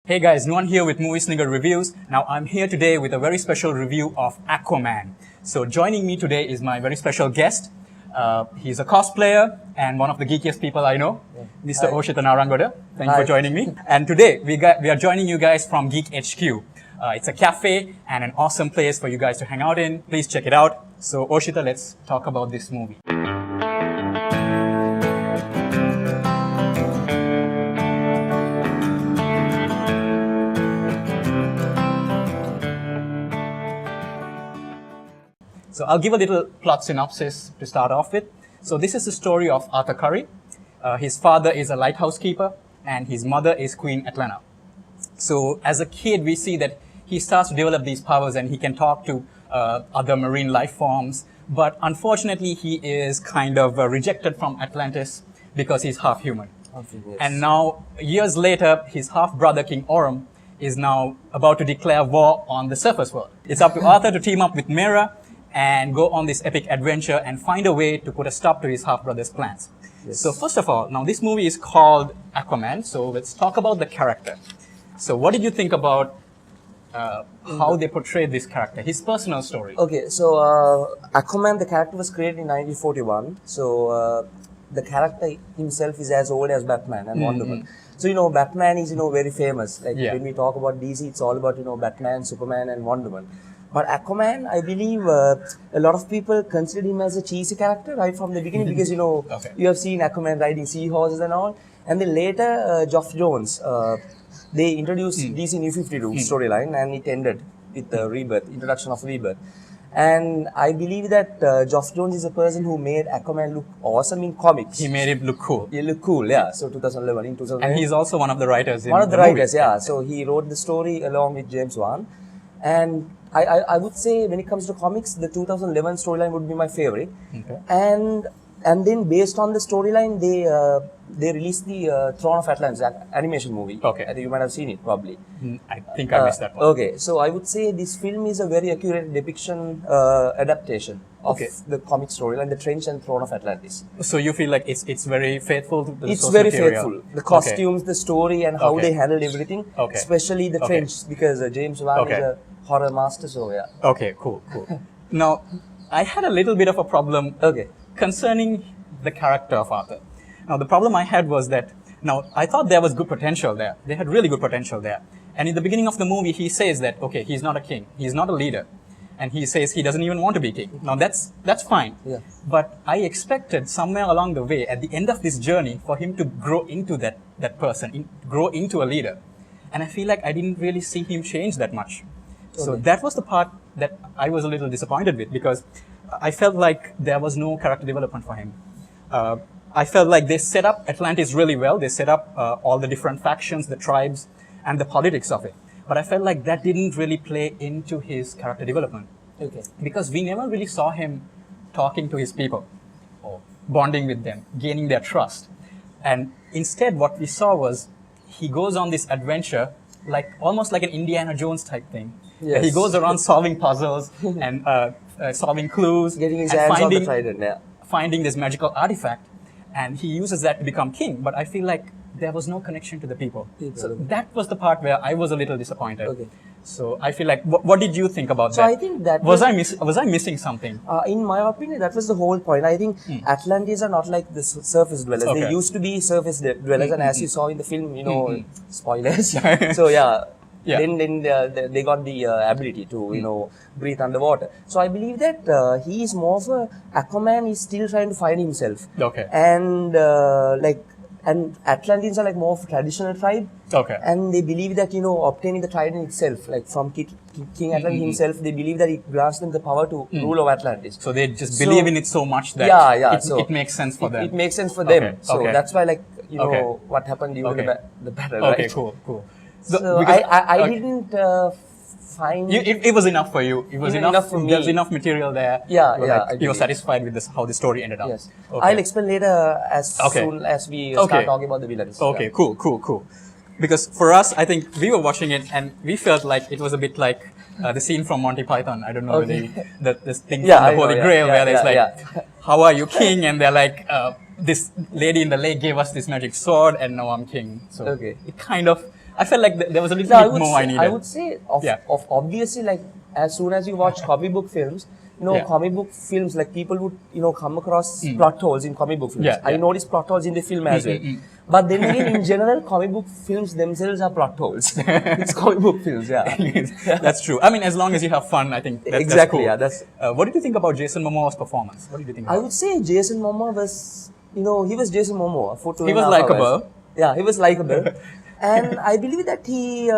Hey guys, Nuan here with Movieslinger Reviews. Now I'm here today with a very special review of Aquaman. So joining me today is my very special guest. He's a cosplayer and one of the geekiest people I know, Mr. Oshitha. Thank you for joining me. And today we are joining you guys from Geek HQ. It's a cafe and an awesome place for you guys to hang out in. Please check it out. So Oshitha, let's talk about this movie. So I'll give a little plot synopsis to start off with. So this is the story of Arthur Curry. His father is a lighthouse keeper and his mother is Queen Atlanta. So as a kid, we see that he starts to develop these powers and he can talk to other marine life forms. But unfortunately, he is kind of rejected from Atlantis because he's half human. Yes. And now, years later, his half-brother, King Orm, is now about to declare war on the surface world. It's up to Arthur to team up with Mera and go on this epic adventure and find a way to put a stop to his half-brother's plans. Yes. So first of all, now this movie is called Aquaman, so let's talk about the character. So what did you think about how they portrayed this character, his personal story? Okay, so Aquaman, the character was created in 1941. So the character himself is as old as Batman and Wonder Woman. So, Batman is, very famous. Like when we talk about DC, it's all about, Batman, Superman and Wonder Woman. But Aquaman, I believe a lot of people consider him as a cheesy character right from the beginning because, you have seen Aquaman riding seahorses and all. And then later, Geoff Johns, they introduced DC New 52 storyline and it ended with the introduction of Rebirth. And I believe that Geoff Johns is a person who made Aquaman look awesome in comics. He made it look cool. He looked cool, yeah. So 2011, in 2011. And he's also one of the writers in One of the movie. writers, yeah. So he wrote the story along with James Wan. And I would say when it comes to comics, the 2011 storyline would be my favorite. Okay. And then based on the storyline, they released the Throne of Atlantis animation movie. Okay. I think you might have seen it probably. I think I missed that one. Okay, so I would say this film is a very accurate depiction, adaptation of the comic storyline, the Trench and Throne of Atlantis. So you feel like it's very faithful to the It's source very material. faithful. The costumes, the story, and how they handled everything. Okay. Especially the Trench, because James Wan is a horror master. So yeah. Okay, cool. Now, I had a little bit of a problem concerning the character of Arthur. Now, the problem I had was that, I thought there was good potential there. They had really good potential there. And in the beginning of the movie, he says that, okay, he's not a king. He's not a leader. And he says he doesn't even want to be king. Now, that's fine. Yeah. But I expected somewhere along the way, at the end of this journey, for him to grow into that person, grow into a leader. And I feel like I didn't really see him change that much. So that was the part that I was a little disappointed with because I felt like there was no character development for him. I felt like they set up Atlantis really well. They set up all the different factions, the tribes, and the politics of it. But I felt like that didn't really play into his character development. Okay. Because we never really saw him talking to his people or bonding with them, gaining their trust. And instead, what we saw was he goes on this adventure almost like an Indiana Jones type thing. Yes. He goes around solving puzzles and solving clues. Getting his and hands on the trident, finding this magical artifact. And he uses that to become king. But I feel like there was no connection to the people. So that was the part where I was a little disappointed. Okay. So I feel like, what did you think about that? I think that was I missing something? In my opinion, that was the whole point. I think Atlanteans are not like the surface dwellers. They used to be surface dwellers, and as you saw in the film, spoilers. So then they got the ability to breathe underwater. So I believe that he is more of a Aquaman is still trying to find himself. Okay. And Atlanteans are like more of a traditional tribe. Okay. And they believe that, obtaining the trident itself, like from King Atlantis himself, they believe that it grants them the power to rule over Atlantis. So they just believe in it so much that it makes sense for them. It makes sense for them. So that's why, what happened during the battle, Okay, right? cool. So I didn't find... It was enough for you. It was enough for me. There was enough material there. You were satisfied with how the story ended up. Yes. I'll explain later as soon as we start talking about the villains. Okay, cool. Because for us, I think we were watching it and we felt like it was a bit like the scene from Monty Python. I don't know whether this thing from the Holy Grail where it's like, how are you king? And they're like, this lady in the lake gave us this magic sword and now I'm king. So it kind of I felt like there was a little No, bit more I needed. I would say, of obviously, like, as soon as you watch comic book films, comic book films, like, people would, come across plot holes in comic book films. Yeah, I yeah. noticed plot holes in the film as well. But then again, in general, comic book films themselves are plot holes. It's comic book films, yeah. That's true. I mean, as long as you have fun, I think that's Exactly, cool. yeah. What did you think about Jason Momoa's performance? What did you think about I would say Jason Momoa was, he was Jason Momoa for 2.5 He was hours. likable. Yeah, he was likable. And I believe that he,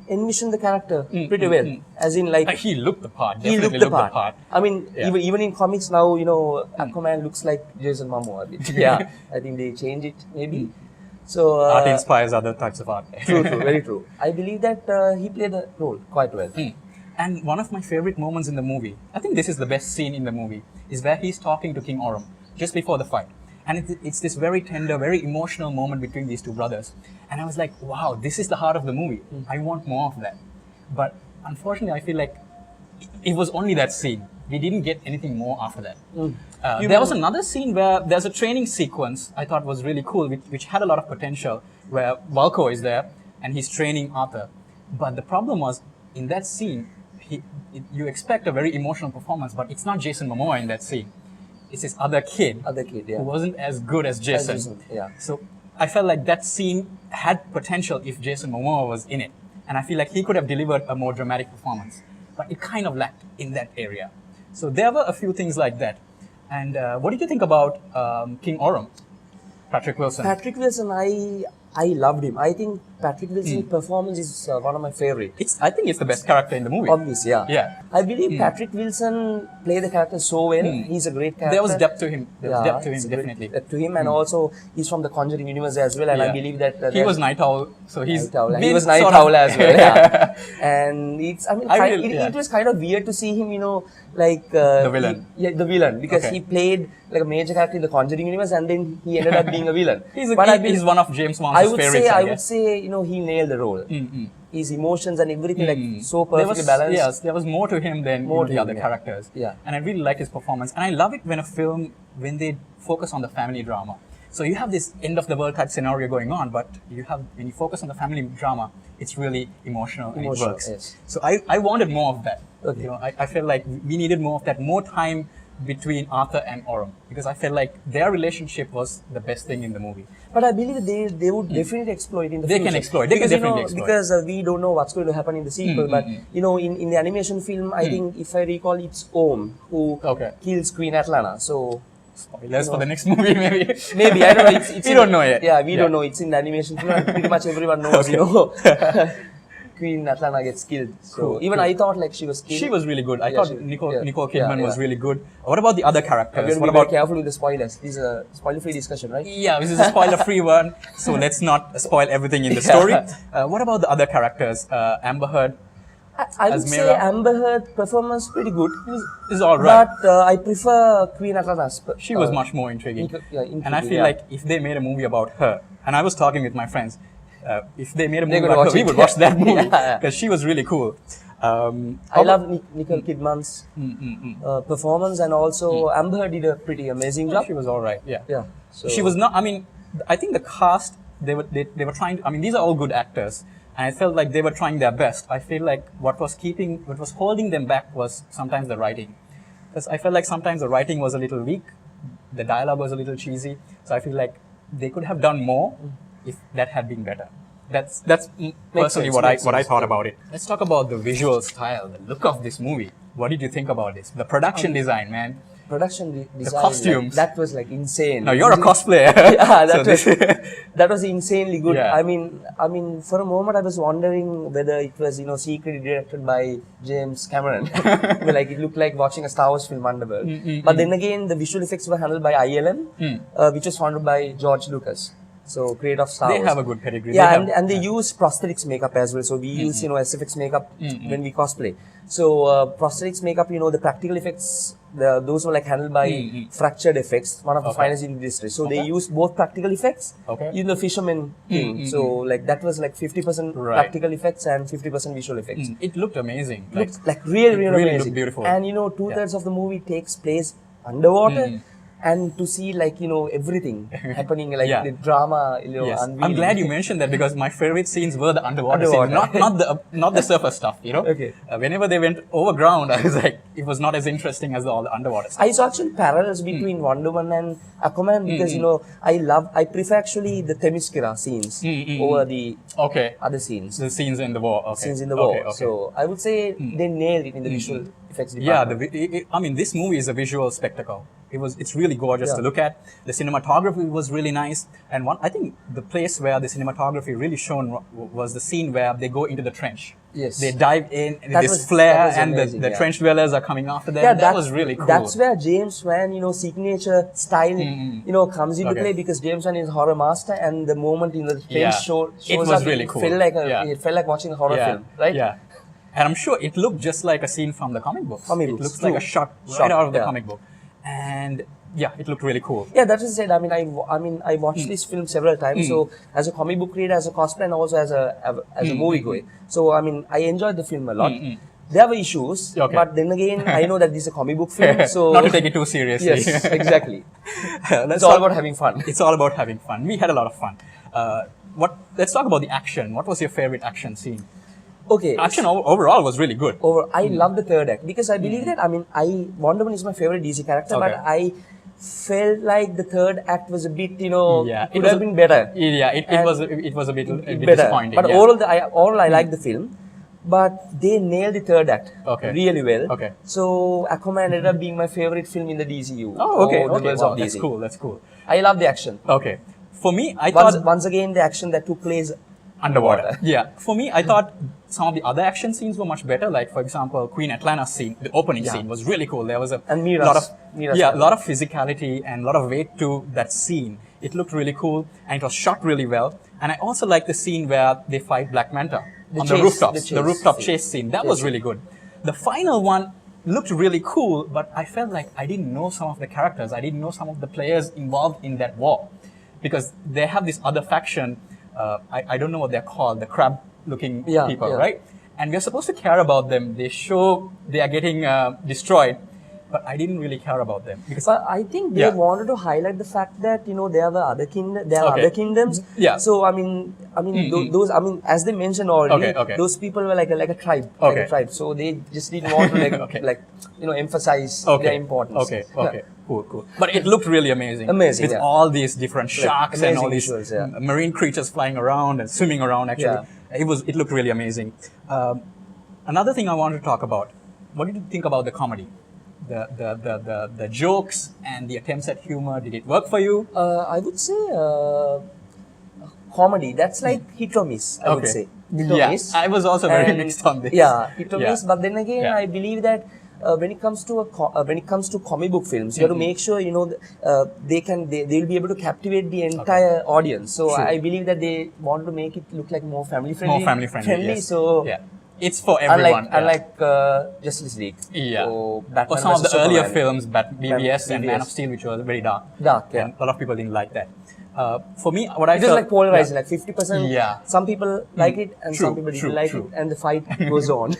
envisioned the character pretty well. As in, like, he looked the part. he Definitely looked the part. I mean, Yeah. even in comics now, Aquaman looks like Jason Momoa a bit. Yeah, I think they change it maybe. So Art inspires other types of art. true, very true. I believe that he played the role quite well. And one of my favorite moments in the movie, I think this is the best scene in the movie, is where he's talking to King Orm just before the fight. And it's this very tender, very emotional moment between these two brothers. And I was like, wow, this is the heart of the movie. I want more of that. But unfortunately, I feel like it was only that scene. We didn't get anything more after that. There was another scene where there's a training sequence I thought was really cool, which had a lot of potential, where Valko is there and he's training Arthur. But the problem was, in that scene, you expect a very emotional performance, but it's not Jason Momoa in that scene. It's this other kid, Yeah. who wasn't as good as Jason. Yeah. So I felt like that scene had potential if Jason Momoa was in it. And I feel like he could have delivered a more dramatic performance. But it kind of lacked in that area. So there were a few things like that. And what did you think about King Orm? Patrick Wilson. Patrick Wilson, I loved him. I think Patrick Wilson's performance is one of my favorite. I think it's the best character in the movie. Obvious, yeah. Yeah. I believe Patrick Wilson played the character so well. He's a great character. There was depth to him. There was depth to him, it's a great definitely. depth to him, and also he's from the Conjuring universe as well. And I believe that he was Night Owl, so he's he was Night Owl as well. Yeah. And it was kind of weird to see him, like the villain. the villain, because he played like a major character in the Conjuring universe, and then he ended up being a villain. He's one of James Wan's favorites. I would say, he nailed the role. His emotions and everything, like, so perfectly balanced. Yes, there was more to him than the other characters. Yeah. And I really liked his performance. And I love it when they focus on the family drama. So you have this end of the world type scenario going on, but when you focus on the family drama, it's really emotional and it works. Yes. So I wanted more of that. Okay. I felt like we needed more of that, more time between Arthur and Orm, because I felt like their relationship was the best thing in the movie. But I believe they would definitely exploit in the future. They can exploit. They can definitely exploit. Because we don't know what's going to happen in the sequel. But in the animation film, I think, if I recall, it's Om who kills Queen Atlanta. So spoilers for the next movie, maybe. Maybe, I don't know. It's we don't know yet. Yeah, we don't know. It's in the animation film. And pretty much everyone knows. Queen Atlanta gets killed. So even I thought, like, she was killed. She was really good. I thought Nicole Kidman was really good. What about the other characters? What about? Be careful with the spoilers. This is a spoiler-free discussion, right? Yeah, this is a spoiler-free one. So let's not spoil everything in the story. What about the other characters? Amber Heard. I would say Amber Heard performance pretty good. It's all right. But I prefer Queen Atlanta. She was much more intriguing. Intriguing. And I feel like if they made a movie about her, and I was talking with my friends, if they made a movie about her, we would watch that movie because she was really cool. I love Nicole Kidman's performance, and also Amber Heard did a pretty amazing job. She was all right. Yeah. Yeah. So she was not. I mean, I think the cast they were trying. I mean, these are all good actors, and I felt like they were trying their best. I feel like what was holding them back was sometimes the writing, because I felt like sometimes the writing was a little weak, the dialogue was a little cheesy. So I feel like they could have done more if that had been better. That's personally what I thought about it. Let's talk about the visual style, the look of this movie. What did you think about this? The production design, man. Design. The costumes. That was like insane. Now you're a cosplayer. Yeah, that was insanely good. Yeah. I mean, for a moment I was wondering whether it was secretly directed by James Cameron. Like it looked like watching a Star Wars film Underworld. But then again, the visual effects were handled by ILM, which was founded by George Lucas. So, creator of Star Wars. They have a good pedigree. Yeah, and they use prosthetics makeup as well. So, we use, SFX makeup when we cosplay. So, prosthetics makeup, the practical effects, those were like handled by Fractured Effects, one of the finest in the industry. So, they use both practical effects in the Fisherman thing. So, like that was like 50% practical effects and 50% visual effects. It looked amazing. Looked like really amazing. Looked beautiful. And 2/3 of the movie takes place underwater. and to see like everything happening, like Yeah. the drama, Yes, I'm unveiling. glad you mentioned that because my favorite scenes were the underwater scenes, not the surface stuff. Okay. Whenever they went overground, I was like, it was not as interesting as all the underwater stuff. I saw actually parallels between Wonder Woman and Aquaman because I prefer actually the Themyscira scenes over the Okay, other scenes. the scenes in the war. Okay, Scenes in the war. Okay. So I would say they nailed it in the visual effects Yeah, department. I mean, this movie is a visual spectacle. It's really gorgeous to Yeah. look at. The cinematography was really nice, and I think the place where the cinematography really shone was the scene where they go into the trench. Yes. They dive in with That this was flare, and amazing, the yeah. trench dwellers are coming after them. Yeah, that was really cool. That's where James Wan, signature style, comes into Okay. play because James Wan is a horror master, and the moment the Yeah. trench shows It was up, really cool. it felt like watching a horror film, right? Yeah. And I'm sure it looked just like a scene from the comic books. Comic it books, looks like a true. shot right out of the comic book. And yeah, it looked really cool. Yeah, that is it. I mean, I watched this film several times. So, as a comic book reader, as a cosplayer, and also as a moviegoer. So, I mean, I enjoyed the film a lot. There were issues, Okay. but then again, I know that this is a comic book film, so Not to take it too seriously. yes, exactly. Let's It's all talk- about having fun. It's all about having fun. We had a lot of fun. Let's talk about the action. What was your favorite action scene? Okay. Action overall was really good. I love the third act because I believe that Wonder Woman is my favorite DC character, Okay. but I felt like the third act was a bit Yeah, could have been better. Yeah, it And was a bit better. disappointing. But yeah. overall I like the film, but they nailed the third act Okay. really well. Okay. So Aquaman ended up being my favorite film in the DCU. Oh, okay, or the okay. worlds Wow, of that's DC. cool. That's cool. I love the action. Okay, for me, I thought Once again, the action that took place underwater. Yeah, for me, I thought some of the other action scenes were much better. Like, for example, Queen Atlanna's scene, the opening scene was really cool. There was And Mira's- lot of Mira's a scene. lot of physicality and a lot of weight to that scene. It looked really cool and it was shot really well. And I also like the scene where they fight Black Manta The on chase- the rooftops, the the chase rooftop scene. chase scene. That Yes. was really good. The final one looked really cool, but I felt like I didn't know some of the characters. I didn't know some of the players involved in that war. Because they have this other faction, I don't know what they're called, the crab-looking people, yeah. right? And we're supposed to care about them. They show they are getting destroyed, but I didn't really care about them. Because But I think they Yeah. wanted to highlight the fact that there were there are Okay. other kingdoms. Yeah. So I mean, those as they mentioned already, Okay, okay. those people were like a tribe, Okay. So they just didn't want to Okay. emphasize okay, their importance. okay, Yeah. okay, cool. But it looked really amazing. Amazing, with yeah. all these different sharks and all amazing these visuals, yeah. marine creatures flying around and swimming around. Actually, it looked really amazing. Another thing I wanted to talk about. What did you think about the comedy? The jokes and the attempts at humor, did it work for you? I would say comedy. That's like hit or miss. I would Okay. say. Hit or Yeah, miss. I was also very And- mixed on this. Yeah, hit or Yeah. miss. But then again, Yeah. I believe that when it comes to comic book films, you have to make sure they will be able to captivate the entire audience. So True. I believe that they want to make it look like more family friendly. More family friendly. Yes. So yeah, it's for everyone. unlike Justice League. Yeah. Or Batman Or some of the versus earlier Superman. films, BVS and Man BVS. of Steel, which was very dark. Dark, yeah. And a lot of people didn't like that. For me, what I It was felt, like polarizing, like 50%. Yeah. Some people like it and True, some people true, didn't like true. it, and the fight goes on.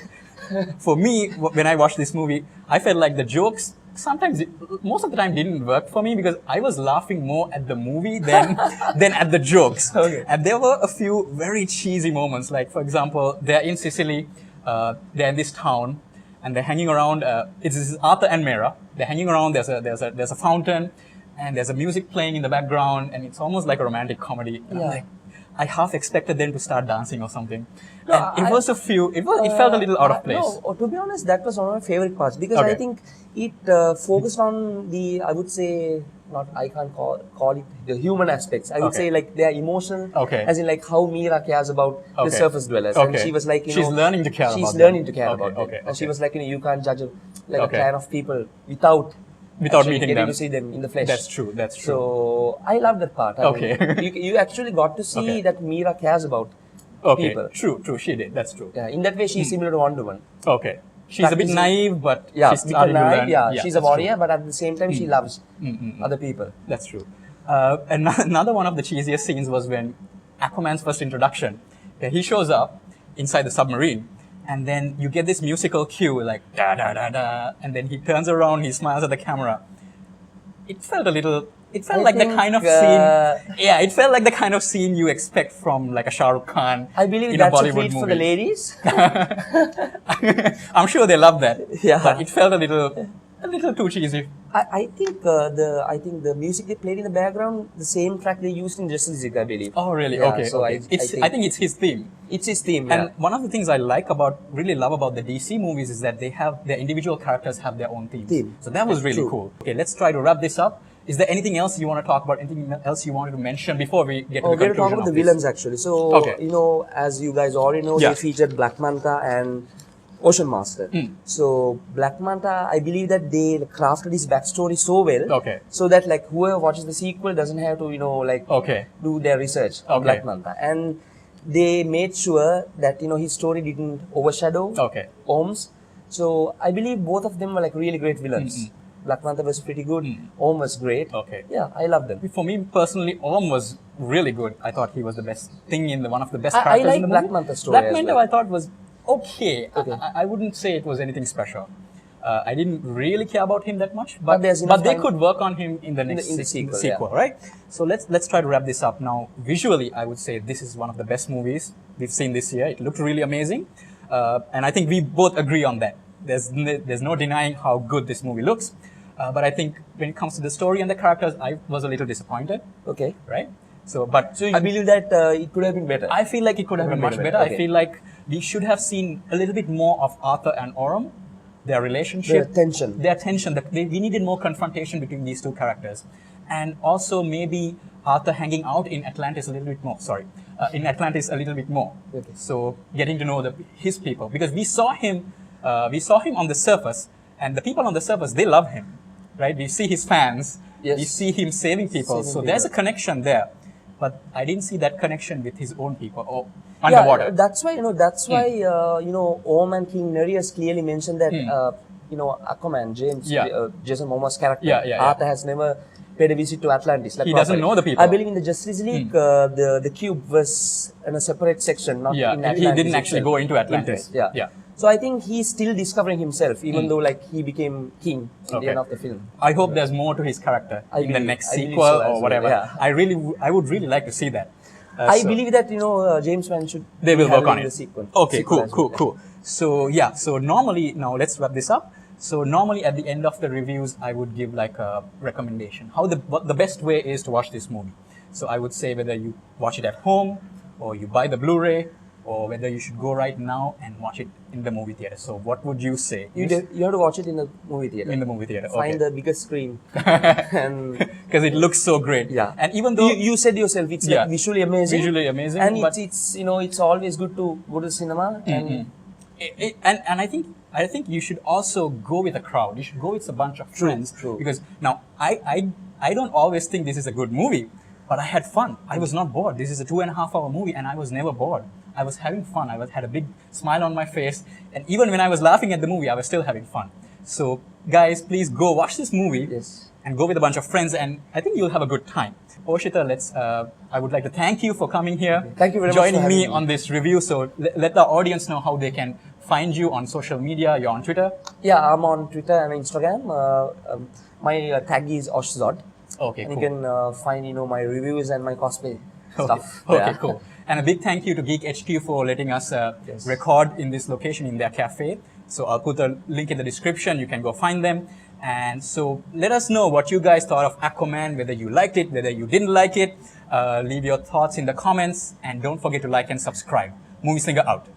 For me, when I watched this movie, I felt like the jokes sometimes, most of the time, didn't work for me because I was laughing more at the movie than at the jokes. Okay. And there were a few very cheesy moments. Like, for example, they're in Sicily, they're in this town, and they're hanging around. This is Arthur and Mera. They're hanging around. There's a fountain, and there's a music playing in the background, and it's almost like a romantic comedy. And I'm Yeah. like, I half expected them to start dancing or something. No, And it felt a little out of place. No, to be honest, that was one of my favorite parts because Okay. I think it focused on I would say, I can't call it the human aspects. I would Okay. say like their emotion, Okay. as in like how Mira cares about the Okay. surface dwellers. Okay. And she was like, She's learning to care she's about them. learning to care Okay, about them. okay, And she okay. was like, you can't judge a Okay. clan of people without actually meeting getting them. to see them in the flesh. That's true. That's true. So I love that part. I Okay. mean, you actually got to see Okay. that Mira cares about Okay, people. true. She did. That's true. Yeah, in that way, she's similar to Wonder Woman. Okay, she's a bit Practicing- naive, but Yeah, she's because starting to naive, learn. yeah, she's a that's warrior, true. but at the same time, she loves other people. That's true. And another one of the cheesiest scenes was when Aquaman's first introduction. He shows up inside the submarine, and then you get this musical cue like da da da da, and then he turns around, he smiles at the camera. it felt a little. It felt I like the think, kind of scene. Yeah, it felt like the kind of scene you expect from like a Shah Rukh Khan. I believe in that's a a Bollywood treat movie. for the ladies. I'm sure they love that. Yeah. But it felt a little too cheesy. I think the music they played in the background, the same track they used in Justice League, I believe. Oh, really? Yeah, Okay. so Okay. I think it's his theme. it's his theme. And Yeah. one of the things I really love about the DC movies is that they have their individual characters have their own themes. So that was really True. cool. Okay, let's try to wrap this up. Is there anything else you want to talk about? Anything else you wanted to mention before we get to the We're going to conclusion talk about the of this? villains actually. So, Okay. as you guys already know, Yeah. they featured Black Manta and Ocean Master. So, Black Manta, I believe that they crafted his backstory so well. Okay. So that like whoever watches the sequel doesn't have to, Okay. do their research on Okay. Black Manta. And they made sure that, his story didn't overshadow Okay. Om's. So, I believe both of them were like really great villains. Black Manta was pretty good. Om was great. Okay. Yeah, I love them. For me personally, Om was really good. I thought he was the best thing in one of the best I characters like in the Black movie. Manta's story Black as Manta well. I thought was okay. Okay. I wouldn't say it was anything special. I didn't really care about him that much, But there's enough they time- could work on him in the next in the sequel, yeah. right? So let's try to wrap this up now. Visually, I would say this is one of the best movies we've seen this year. It looked really amazing, and I think we both agree on that. There's no denying how good this movie looks. But I think when it comes to the story and the characters, I was a little disappointed, Okay. right? So You believe that it could have been better? I feel like it could have been much better. Okay. I feel like we should have seen a little bit more of Arthur and Oram, their relationship. Their tension. We needed more confrontation between these two characters. And also maybe Arthur hanging out in Atlantis a little bit more. In Atlantis a little bit more. Okay. So getting to know his people. Because we saw him on the surface, and the people on the surface, they love him. Right? We see his fans. Yes. We see him saving people. Saving So there's a people. connection there. But I didn't see that connection with his own people or underwater. Yeah, that's why Om and King Nereus clearly mentioned that Aquaman, Jason Momoa's character, Yeah. Arthur has never paid a visit to Atlantis. Like He doesn't know the people. I believe in the Justice League, the cube was in a separate section, not in and Atlantis. he didn't actually itself. go into Atlantis. Yeah. So I think he's still discovering himself, even though like he became king in the end of the film. I hope there's more to his character in the next I believe sequel so as or well, whatever. yeah. I would really like to see that. I So believe that James Wan should they will be work on handling it. the sequel. Okay, sequel cool, as well. cool. So normally, now let's wrap this up. So normally at the end of the reviews, I would give like a recommendation. What the best way is to watch this movie. So I would say whether you watch it at home or you buy the Blu-ray, or whether you should go right now and watch it in the movie theater. So what would you say? You have to watch it in the movie theater. In the movie theater, Find okay. the biggest screen. And Because it looks so great. yeah. And even though you said yourself, it's Yeah. like visually amazing. Visually amazing, And but- it's always good to go to the cinema and and I think you should also go with a crowd. You should go with a bunch of friends. true. Because now I don't always think this is a good movie, but I had fun. I was not bored. This is a 2.5-hour movie, and I was never bored. I was having fun. Had a big smile on my face, and even when I was laughing at the movie, I was still having fun. So, guys, please go watch this movie. Yes. And go with a bunch of friends, and I think you'll have a good time. Oshitha, I would like to thank you for coming here. Thank you very much for joining having me me. on this review. So let the audience know how they can find you on social media. You're on Twitter. Yeah, I'm on Twitter and Instagram. My tag is Oshzod. Okay, And cool. you can find my reviews and my cosplay Okay, stuff. okay, Yeah. cool. And a big thank you to Geek HQ for letting us Yes. record in this location in their cafe. So I'll put a link in the description. You can go find them. And so let us know what you guys thought of Aquaman, whether you liked it, whether you didn't like it. Leave your thoughts in the comments, and don't forget to like and subscribe. Movieslinger out.